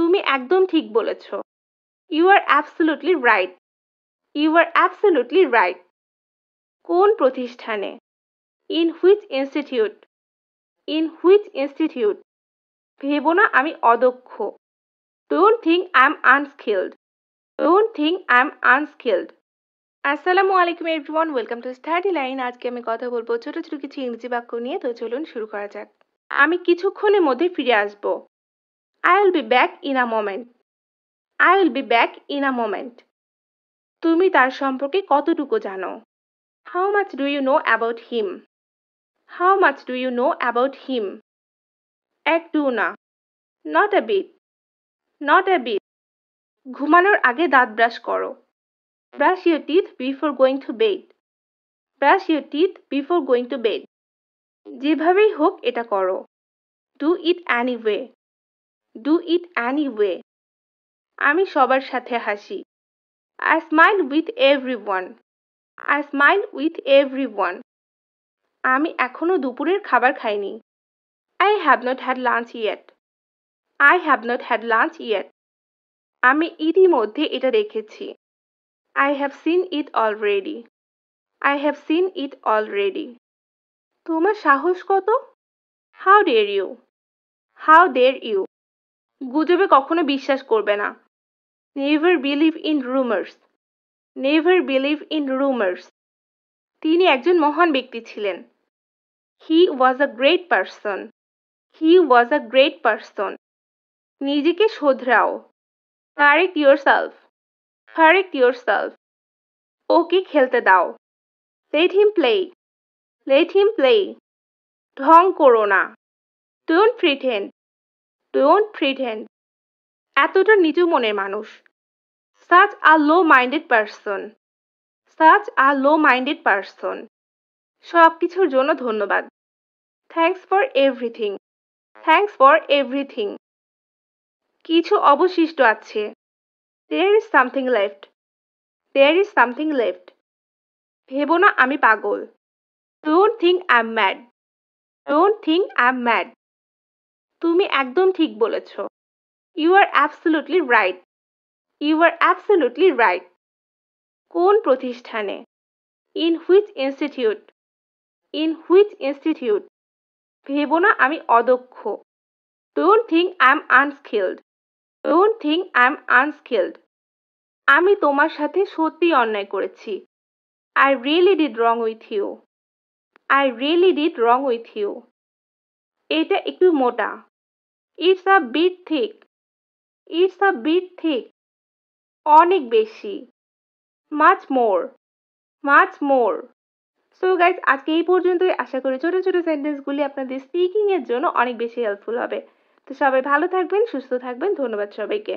তুমি একদম ঠিক বলেছ। You are absolutely right. You are absolutely right. কোন প্রতিষ্ঠানে? In which institute? In which institute? ভেবো না আমি অদক্ষ। Don't think I am unskilled. Don't think I am unskilled. আসসালামু আলাইকুম everyone, welcome to study line. আজকে আমি কথা বলবো ছোট ছোট কিছু ইংরেজি বাক্য নিয়ে। তো চলুন শুরু করা যাক। আমি কিছুক্ষণের মধ্যে ফিরে আসব। I will be back in a moment. I will be back in a moment. তুমি তার সম্পর্কে কতটুকু জানো? How much do you know about him? How much do you know about him? একটু না। Not a bit. Not a bit. ঘুমানোর আগে দাঁত ব্রাশ করো। Brush your teeth before going to bed. Brush your teeth before going to bed. যেভাবেই হোক এটা করো। Do it anyway. Do it anyway. আমি সবার সাথে হাসি। I smile with everyone. I smile with everyone. আমি এখনো দুপুরের খাবার খাইনি। I have not had lunch yet. I have not had lunch yet. আমি ইতিমধ্যে এটা দেখেছি। I have seen it already. I have seen it already. তোমার সাহস কত? How dare you? How dare you? গুজবে কখনো বিশ্বাস করবে না। Never believe in rumors. Never believe in rumors. তিনি একজন মহান ব্যক্তি ছিলেন। He was a great person. He was a great person. নিজেকে শোধরাও। Correct yourself. Correct yourself. ওকে খেলতে দাও। Let him play. Let him play. ঢং করো না। Don't pretend. Don't pretend. এতটা নিচু মনের মানুষ। Such a low-minded person. Such a low-minded person. সব কিছুর জন্য ধন্যবাদ। Thanks for everything. Thanks for everything. কিছু অবশিষ্ট আছে। There is something left. There is something left. ভেবো না আমি পাগল। Don't think I'm mad. Don't think I'm mad. তুমি একদম ঠিক বলেছ। You are absolutely right. You are absolutely right. কোন প্রতিষ্ঠানে? In which institute? In which institute? ভেবো না আমি অদক্ষ। Don't think I'm unskilled. Don't think I'm unskilled. আমি তোমার সাথে সত্যি অন্যায় করেছি। I really did wrong with you. I really did wrong with you. এটা একটু মোটা। It's a bit thick. It's a bit thick. অনেক বেশি। Much more. Much more. So guys, আজকে এই পর্যন্তই। আশা করি ছোট ছোট সেন্টেন্সগুলি আপনাদের স্পিকিং এর জন্য অনেক বেশি হেল্পফুল হবে। তো সবাই ভালো থাকবেন, সুস্থ থাকবেন। ধন্যবাদ সবাইকে।